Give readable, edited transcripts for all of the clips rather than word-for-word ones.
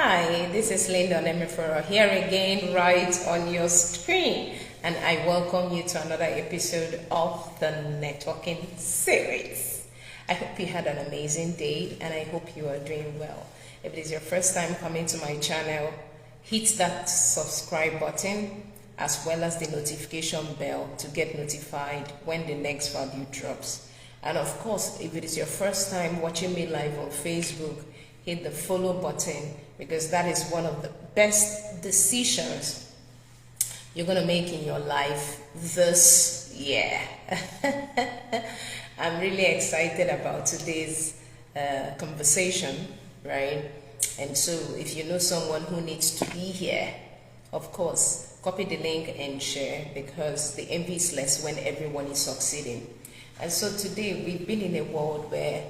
Hi, this is Linda Nemeforo here again right on your screen, and I welcome you to another episode of the networking series. I hope you had an amazing day and I hope you are doing well. If it is your first time coming to my channel, hit that subscribe button as well as the notification bell to get notified when the next value drops. And of course, if it is your first time watching me live on Facebook, hit the follow button, because that is one of the best decisions you're going to make in your life this year. I'm really excited about today's conversation, right? And so if you know someone who needs to be here, of course, copy the link and share, because the envy is less when everyone is succeeding. And so today we've been in a world where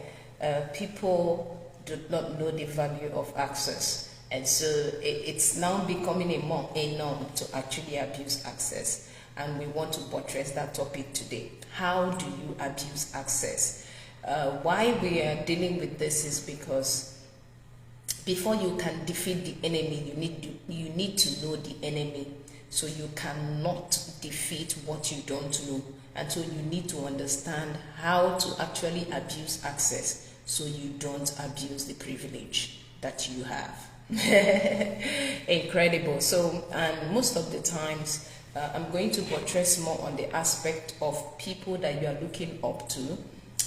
people do not know the value of access, and so it's now becoming a norm to actually abuse access, and we want to buttress that topic today. How do you abuse access? Why we are dealing with this is because before you can defeat the enemy, you need to know the enemy. So you cannot defeat what you don't know, and so you need to understand how to actually abuse access, so you don't abuse the privilege that you have. Incredible. So, and most of the times, I'm going to buttress more on the aspect of people that you are looking up to,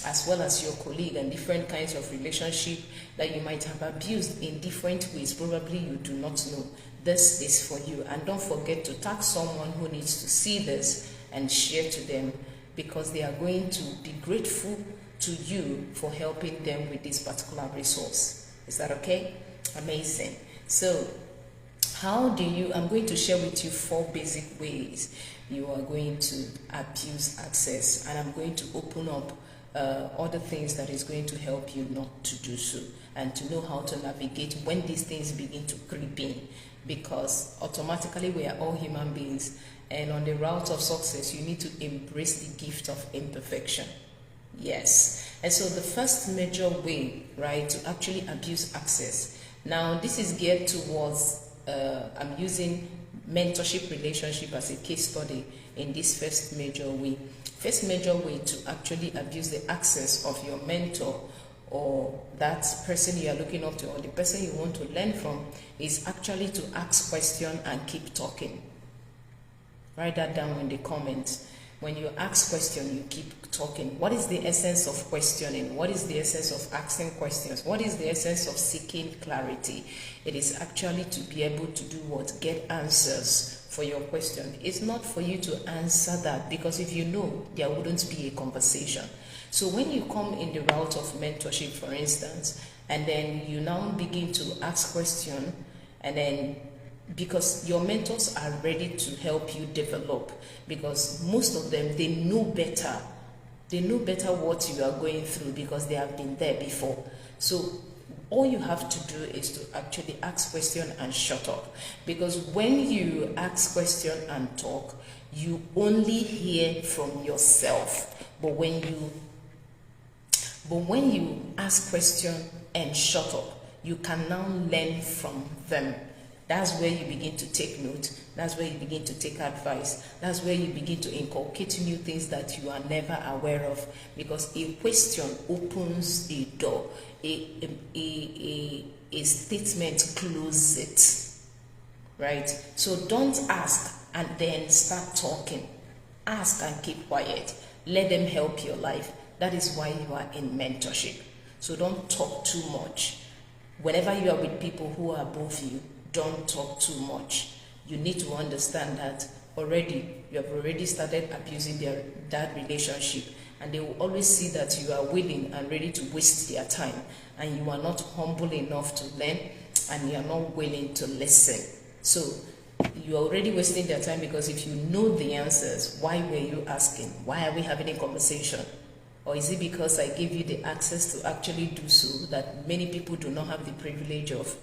as well as your colleague, and different kinds of relationship that you might have abused in different ways. Probably you do not know. This is for you. And don't forget to tag someone who needs to see this and share to them, because they are going to be grateful to you for helping them with this particular resource. Is that okay? Amazing. So how do you, I'm going to share with you 4 basic ways you are going to abuse access, and I'm going to open up other things that is going to help you not to do so, and to know how to navigate when these things begin to creep in, because automatically we are all human beings, and on the route of success you need to embrace the gift of imperfection. Yes. And so the first major way, right, to actually abuse access, now this is geared towards I'm using mentorship relationship as a case study in this first major way. First major way to actually abuse the access of your mentor, or that person you are looking up to, or the person you want to learn from, is actually to ask questions and keep talking. Write that down in the comments. When you ask questions, you keep talking. What is the essence of questioning? What is the essence of asking questions? What is the essence of seeking clarity? It is actually to be able to do what? Get answers for your question. It's not for you to answer that, because if you know, there wouldn't be a conversation. So when you come in the route of mentorship, for instance, and then you now begin to ask questions, and then because your mentors are ready to help you develop, because most of them, they know better what you are going through, because they have been there before. So all you have to do is to actually ask questions and shut up, because when you ask questions and talk, you only hear from yourself. But when you ask questions and shut up, you can now learn from them. That's where you begin to take note. That's where you begin to take advice. That's where you begin to inculcate new things that you are never aware of. Because a question opens a door. A statement closes it. Right? So don't ask and then start talking. Ask and keep quiet. Let them help your life. That is why you are in mentorship. So don't talk too much. Whenever you are with people who are above you, don't talk too much. You need to understand that already you have already started abusing that relationship, and they will always see that you are willing and ready to waste their time, and you are not humble enough to learn, and you are not willing to listen. So you are already wasting their time, because if you know the answers, why were you asking? Why are we having a conversation? Or is it because I gave you the access to actually do so that many people do not have the privilege of?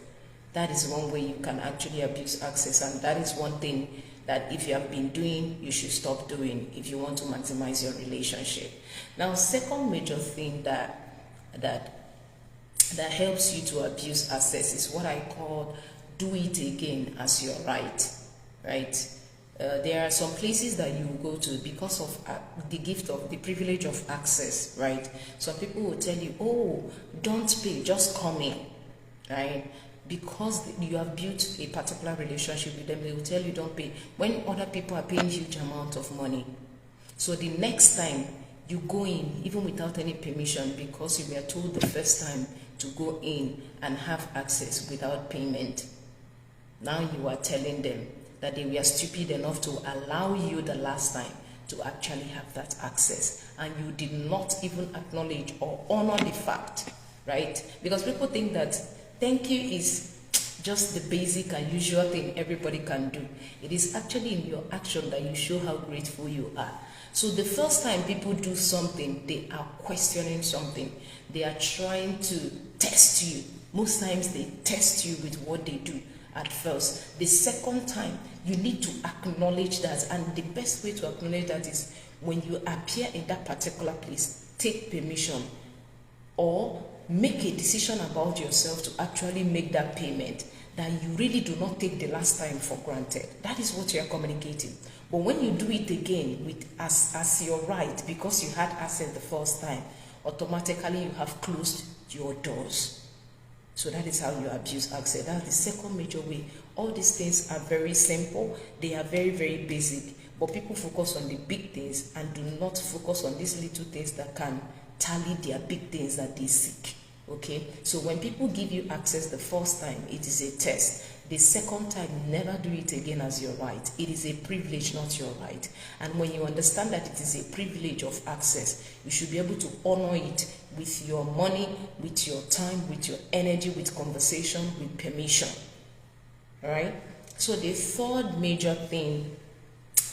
That is one way you can actually abuse access, and that is one thing that if you have been doing, you should stop doing if you want to maximize your relationship. Now, second major thing that that helps you to abuse access is what I call do it again as your right, right? There are some places that you go to because of the gift of the privilege of access, right? Some people will tell you, oh, don't pay, just come in, right? Because you have built a particular relationship with them, they will tell you don't pay when other people are paying huge amount of money. So the next time you go in, even without any permission, because you were told the first time to go in and have access without payment, now you are telling them that they were stupid enough to allow you the last time to actually have that access, and you did not even acknowledge or honor the fact, right? Because people think that thank you is just the basic and usual thing everybody can do. It is actually in your action that you show how grateful you are. So the first time people do something, they are questioning something. They are trying to test you. Most times they test you with what they do at first. The second time, you need to acknowledge that, and the best way to acknowledge that is when you appear in that particular place, take permission or make a decision about yourself to actually make that payment, that you really do not take the last time for granted. That is what you are communicating. But when you do it again with as your right, because you had access the first time, automatically you have closed your doors. So that is how you abuse access. That's the second major way. All these things are very simple. They are very, very basic. But people focus on the big things and do not focus on these little things that can tally their big things that they seek. Okay? So when people give you access the first time, it is a test. The second time, never do it again as your right. It is a privilege, not your right. And when you understand that it is a privilege of access, you should be able to honor it with your money, with your time, with your energy, with conversation, with permission. All right? So the third major thing,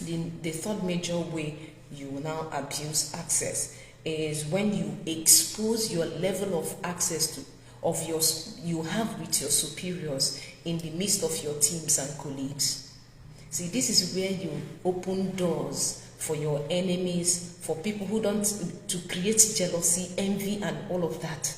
the third major way you will now abuse access is when you expose your level of access you have with your superiors in the midst of your teams and colleagues. See, this is where you open doors for your enemies, for people who don't, to create jealousy, envy, and all of that.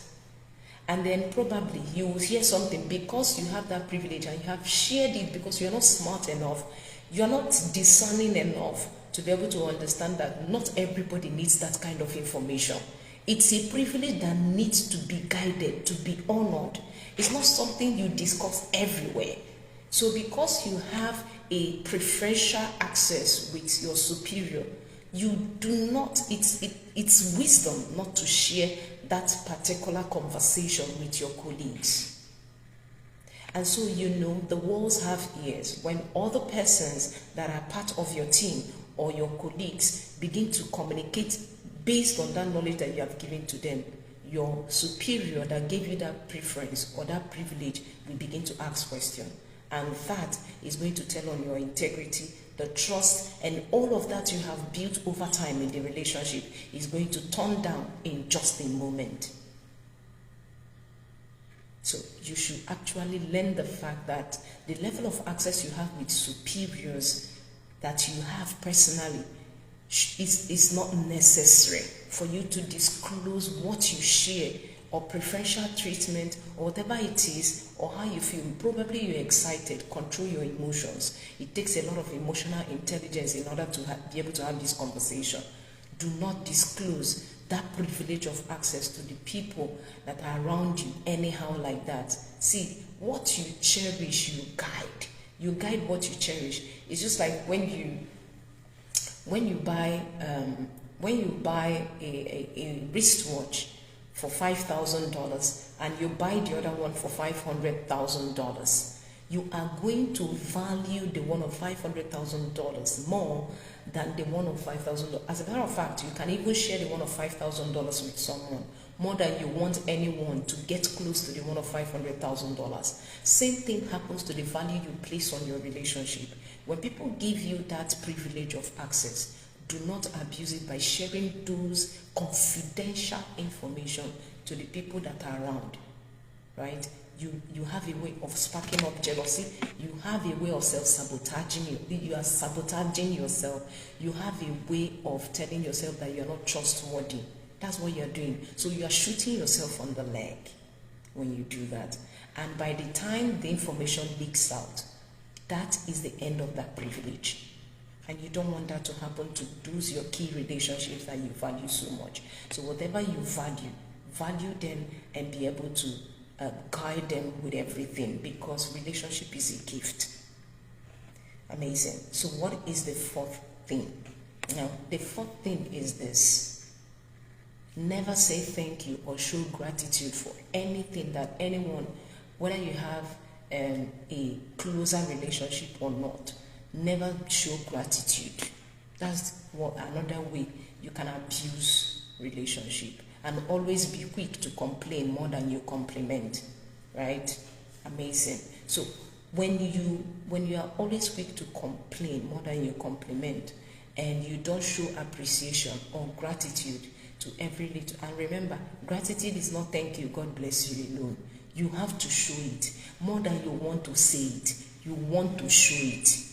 And then probably you will hear something because you have that privilege and you have shared it because you're not smart enough, you're not discerning enough to be able to understand that not everybody needs that kind of information. It's a privilege that needs to be guided, to be honored. It's not something you discuss everywhere. So because you have a preferential access with your superior, you do not, it's wisdom not to share that particular conversation with your colleagues. And so the walls have ears. When other persons that are part of your team or your colleagues begin to communicate based on that knowledge that you have given to them, your superior that gave you that preference or that privilege will begin to ask questions. And that is going to tell on your integrity, the trust, and all of that you have built over time in the relationship is going to turn down in just a moment. So you should actually learn the fact that the level of access you have with superiors that you have personally is not necessary for you to disclose what you share or preferential treatment or whatever it is or how you feel. Probably you're excited. Control your emotions. It takes a lot of emotional intelligence in order to be able to have this conversation. Do not disclose that privilege of access to the people that are around you anyhow like that. See, what you cherish, you guide. You guide what you cherish. It's just like when you buy a wristwatch for $5,000 and you buy the other one for $500,000, you are going to value the one of $500,000 more than the one of $5,000. As a matter of fact, you can even share the one of $5,000 with someone more than you want anyone to get close to the one of $500,000. Same thing happens to the value you place on your relationship. When people give you that privilege of access, do not abuse it by sharing those confidential information to the people that are around, right? You have a way of sparking up jealousy. You have a way of self-sabotaging. You are sabotaging yourself. You have a way of telling yourself that you are not trustworthy. That's what you are doing. So you are shooting yourself on the leg. when you do that. And by the time the information leaks out, that is the end of that privilege. And you don't want that to happen to those your key relationships that you value so much. So whatever you value them and be able to guide them with everything, because relationship is a gift. Amazing. So what is the fourth thing? Now, the fourth thing is this. Never say thank you or show gratitude for anything that anyone, whether you have a closer relationship or not, never show gratitude. That's another way you can abuse relationship. And always be quick to complain more than you compliment, right? Amazing. So when you are always quick to complain more than you compliment, and you don't show appreciation or gratitude to every little, and remember, gratitude is not thank you, God bless you alone. You have to show it more than you want to say it. You want to show it.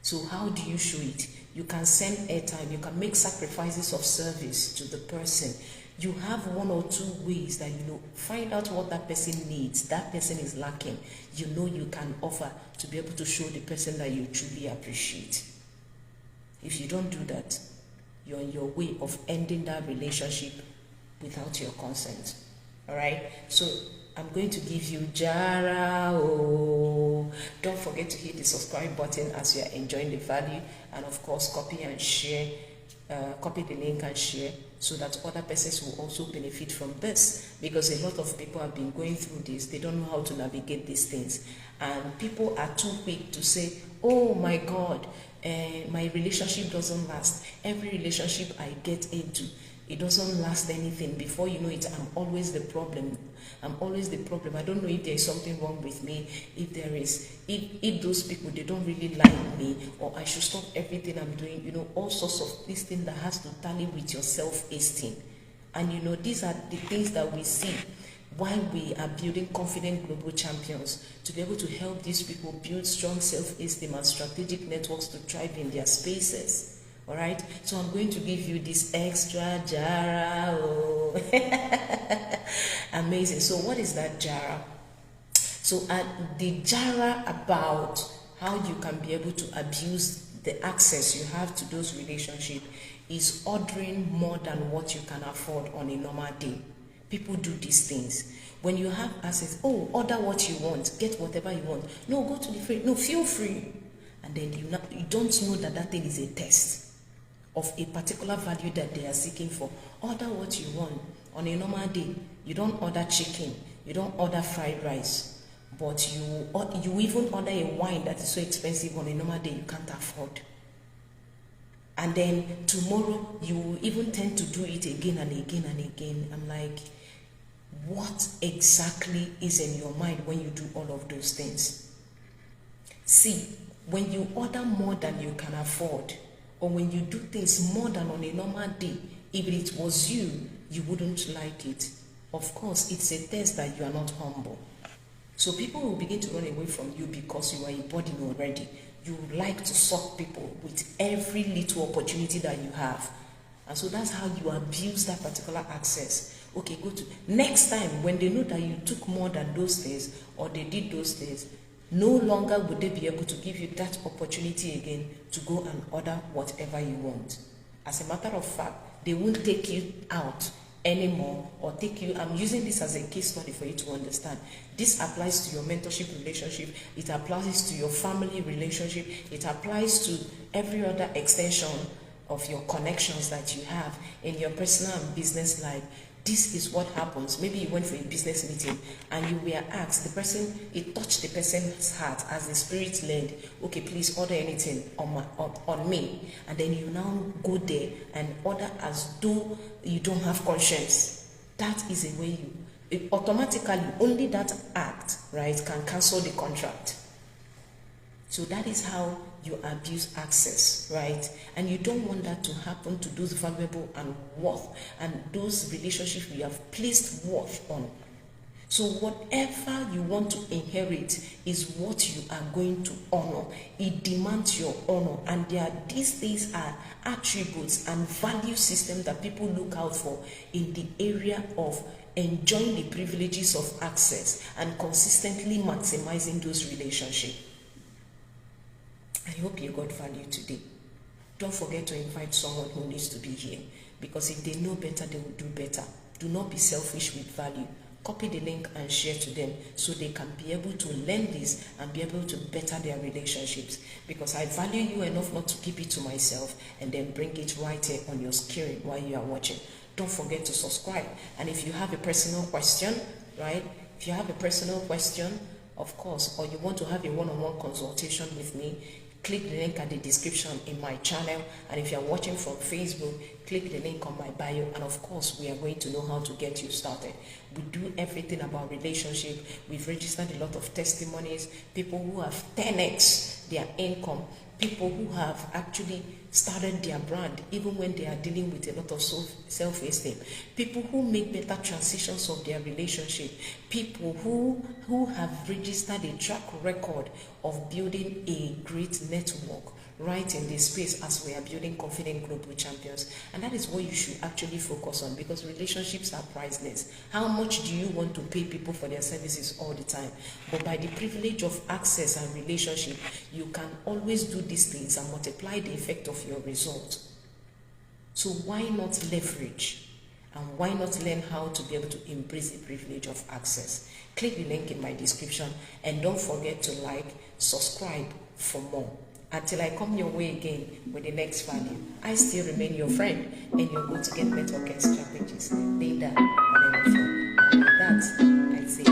So how do you show it? You can send airtime. You can make sacrifices of service to the person. You have one or two ways that find out what that person needs, that person is lacking. You can offer to be able to show the person that you truly appreciate. If you don't do that, you're on your way of ending that relationship without your consent. All right? So I'm going to give you Jara. Don't forget to hit the subscribe button as you are enjoying the value, and of course copy and share. Copy the link and share so that other persons will also benefit from this, because a lot of people have been going through this. They don't know how to navigate these things, and people are too quick to say, oh my God, my relationship doesn't last. Every relationship I get into, it doesn't last anything. Before you know it, I'm always the problem. I don't know if there is something wrong with me. If there is, if those people, they don't really like me, or I should stop everything I'm doing, all sorts of these things that has to tally with your self-esteem. And these are the things that we see while we are building confident global champions, to be able to help these people build strong self-esteem and strategic networks to thrive in their spaces. All right, so I'm going to give you this extra Jara. Amazing. So what is that Jara? So the Jara about how you can be able to abuse the access you have to those relationships is ordering more than what you can afford on a normal day. People do these things. When you have access, order what you want, get whatever you want. No, go to the free. No, feel free. And then you don't know that thing is a test of a particular value that they are seeking for. Order what you want. On a normal day, you don't order chicken, you don't order fried rice, but you even order a wine that is so expensive on a normal day you can't afford. And then tomorrow, you will even tend to do it again and again and again. I'm like, what exactly is in your mind when you do all of those things? See, when you order more than you can afford, or when you do things more than on a normal day, if it was you wouldn't like it. Of course, it's a test that you are not humble. So people will begin to run away from you because you are a burden already. You like to suck people with every little opportunity that you have. And so that's how you abuse that particular access. Okay, go to next time when they know that you took more than those things, or they did those things, no longer would they be able to give you that opportunity again to go and order whatever you want. As a matter of fact, they won't take you out anymore, or take you. I'm using this as a case study for you to understand. This applies to your mentorship relationship. It applies to your family relationship. It applies to every other extension of your connections that you have in your personal and business life. This is what happens. Maybe you went for a business meeting and you were asked, it touched the person's heart as the Spirit led. Okay, please order anything on me. And then you now go there and order as though you don't have conscience. That is a way automatically, only that act, right, can cancel the contract. So that is how you abuse access, right? And you don't want that to happen to those valuable and worth, and those relationships you have placed worth on. So whatever you want to inherit is what you are going to honor. It demands your honor. And these things are attributes and value systems that people look out for in the area of enjoying the privileges of access, and consistently maximizing those relationships. I hope you got value today. Don't forget to invite someone who needs to be here, because if they know better, they will do better. Do not be selfish with value. Copy the link and share to them so they can be able to learn this and be able to better their relationships, because I value you enough not to keep it to myself and then bring it right here on your screen while you are watching. Don't forget to subscribe. And if you have a personal question, right? If you have a personal question, of course, or you want to have a one-on-one consultation with me, click the link at the description in my channel. And if you're watching from Facebook, click the link on my bio. And of course, we are going to know how to get you started. We do everything about relationship. We've registered a lot of testimonies, people who have 10x their income, people who have actually started their brand even when they are dealing with a lot of self-esteem, people who make better transitions of their relationship, people who have registered a track record of building a great network right in this space as we are building confident global champions. And that is what you should actually focus on, because relationships are priceless. How much do you want to pay people for their services all the time? But by the privilege of access and relationship, you can always do these things and multiply the effect of your results. So why not leverage? And why not learn how to be able to embrace the privilege of access? Click the link in my description, and don't forget to like, subscribe for more. Until I come your way again with the next value, I still remain your friend and your go-to-get networking strategies. Linda, and with that, I say